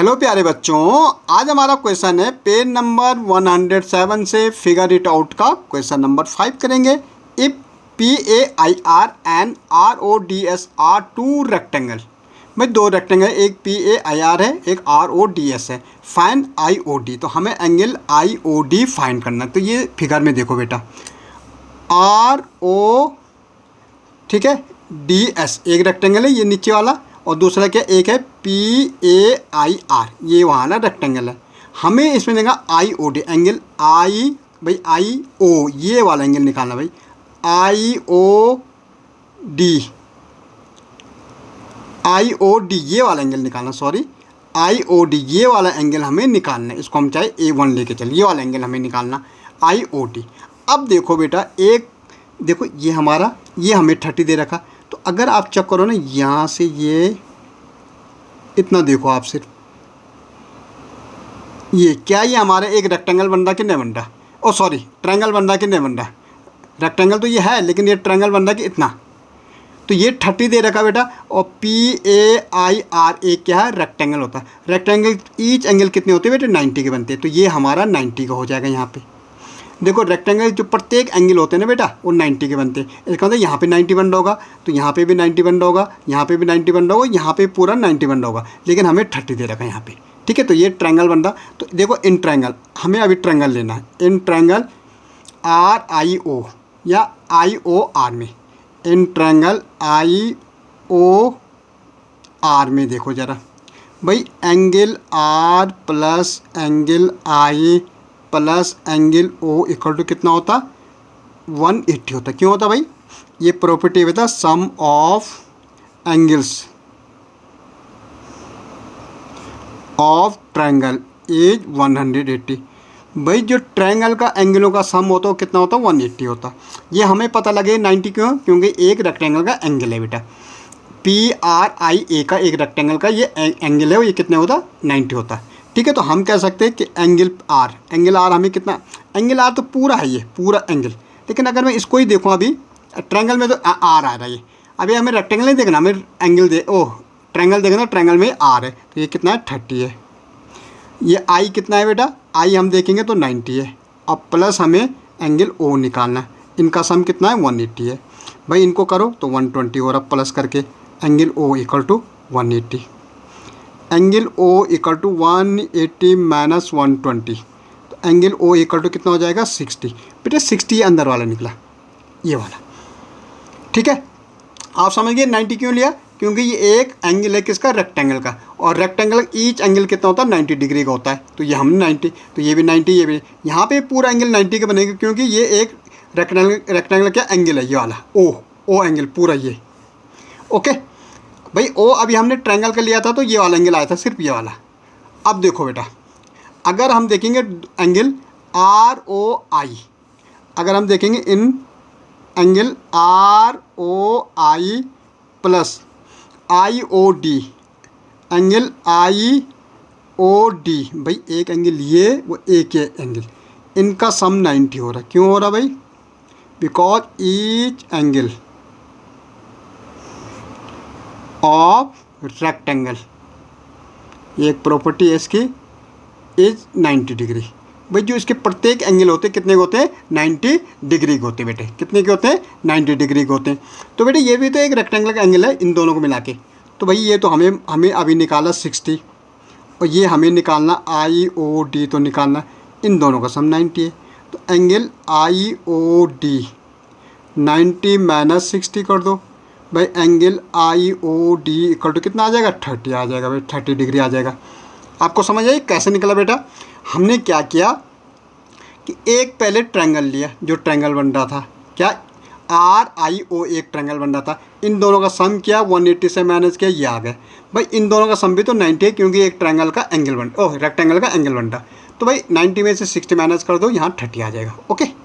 Hello प्यारे बच्चों, आज हमारा क्वेश्चन है पेज नंबर 107 से फिगर इट आउट का क्वेश्चन नंबर 5 करेंगे। If PAIR and RODS are two rectangle, भाई दो रेक्टेंगल, एक PAIR है एक RODS है, फाइंड IOD। तो हमें एंगल IOD फाइंड करना है। तो ये फिगर में देखो बेटा, RO ठीक है, DS एक रेक्टेंगल है ये नीचे वाला, और दूसरा क्या एक है PAIR, ये वहाँ ना रेक्टेंगल है। हमें इसमें देगा IOD एंगल, भाई IO ये वाला एंगल निकालना, भाई IOD ये वाला एंगल निकालना, सॉरी IOD ये वाला एंगल हमें निकालना है। इसको हम चाहे A1 लेके चलिए, ये वाला एंगल हमें निकालना IOD। अब देखो बेटा, एक देखो ये हमारा, ये हमें 30 दे रखा। तो अगर आप चेक करो ना, यहाँ से ये इतना देखो आप सिर्फ, ये क्या, ये हमारा एक रेक्टेंगल बन रहा कि नहीं बन रहा, ओ सॉरी ट्रायंगल बन रहा कि नहीं बन रहा। रेक्टेंगल तो ये है लेकिन ये ट्रायंगल बन रहा कि इतना। तो ये 30 दे रखा बेटा, और PAIR एक क्या है, रेक्टेंगल होता है। रेक्टेंगल ईच एंगल कितने होते हैं बेटे, 90 के बनते हैं। तो ये हमारा 90 का हो जाएगा। यहाँ पे देखो रेक्टेंगल जो प्रत्येक एंगल होते हैं ना बेटा, वो 90 के बनते हैं। इसका मतलब यहाँ पे 90 बन रहा होगा, तो यहाँ पे भी 90 बन रहा होगा, यहाँ पे भी 90 बन रहा होगा, यहाँ पे पूरा 90 बन रहा होगा, लेकिन हमें 30 दे रखा है यहाँ पे। ठीक है, तो ये ट्रायंगल बन रहा। तो देखो इन ट्रायंगल, हमें अभी ट्रायंगल लेना है। इन ट्रायंगल RIO या IOR में, इन ट्रायंगल IOR में देखो ज़रा भाई, angle R plus angle I plus angle O equal to कितना होता, 180 होता। क्यों होता भाई, ये प्रॉपर्टी होता sum of angles of triangle is 180। भाई जो ट्रायंगल का एंगलों का सम होता है कितना होता है, 180 होता। ये हमें पता लगे 90 क्यों, क्योंकि एक रेक्टेंगल का एंगल है बेटा। PRIA का एक रेक्टेंगल का ये एंगल है, वो ये कितने होता, 90 होता। ठीक है, तो हम कह सकते हैं कि एंगल R हमें कितना, एंगल R तो पूरा है, ये पूरा एंगल। लेकिन अगर मैं इसको ही देखूँ, अभी ट्रायंगल में तो R आ रहा है, ये अभी हमें रेक्टेंगल नहीं देखना, हमें एंगल ट्रायंगल देखना। ट्रायंगल में R है, तो ये कितना है, 30 है। ये I कितना है बेटा, I हम देखेंगे तो 90 है। अब प्लस हमें एंगल O निकालना है, इनका सम कितना है, 180 है। भाई इनको करो तो 120 हो रहा, प्लस करके angle O equal to 180। Angle O equal to 180 minus 120, तो एंगल O इक्वल टू कितना हो जाएगा, 60। बेटा 60 अंदर वाला निकला, ये वाला। ठीक है, आप समझ गए 90 क्यों लिया, क्योंकि ये एक एंगल है किसका, रेक्टेंगल का, और रेक्टेंगल ईच एंगल कितना होता है, 90 डिग्री का होता है। तो ये हमने 90, तो ये भी 90, ये भी, यहाँ पे पूरा एंगल 90 का बनेगा, क्योंकि ये एक रेक्टेंगल क्या एंगल है, ये वाला ओ एंगल पूरा ये। ओके भाई, O अभी हमने ट्रायंगल का लिया था तो ये वाला एंगल आया था, सिर्फ ये वाला। अब देखो बेटा, अगर हम देखेंगे एंगल ROI, अगर हम देखेंगे इन angle ROI plus IOD, angle IOD, भाई एक एंगल ये, वो एक एंगल, इनका सम 90 हो रहा। क्यों हो रहा भाई, because each angle of rectangle, एक प्रॉपर्टी है इसकी, इज 90 डिग्री। भाई जो इसके प्रत्येक एंगल होते हैं कितने के होते हैं, 90 डिग्री के होते हैं बेटे। कितने के होते हैं, 90 डिग्री के होते हैं। तो बेटे ये भी तो एक रेक्टेंगल का एंगल है, इन दोनों को मिला के। तो भाई ये तो हमें अभी निकाला 60, और ये हमें निकालना IOD, तो निकालना इन दोनों का सम 90 है। तो एंगल IOD 90 माइनस 60 कर दो, भाई एंगल IOD इक्वल टू कितना आ जाएगा, 30 आ जाएगा भाई, 30 डिग्री आ जाएगा। आपको समझ आई कैसे निकला बेटा। हमने क्या किया कि एक पहले ट्रायंगल लिया, जो ट्रायंगल बन रहा था, क्या RIO एक ट्रायंगल बन रहा था, इन दोनों का सम किया, 180 से माइनस किया, ये आ गया। भाई इन दोनों का सम भी तो 90 है, क्योंकि एक ट्रायंगल का एंगल रेक्टेंगल का एंगल बन रहा। तो भाई 90 में से 60 माइनस कर दो, यहाँ 30 आ जाएगा। ओके।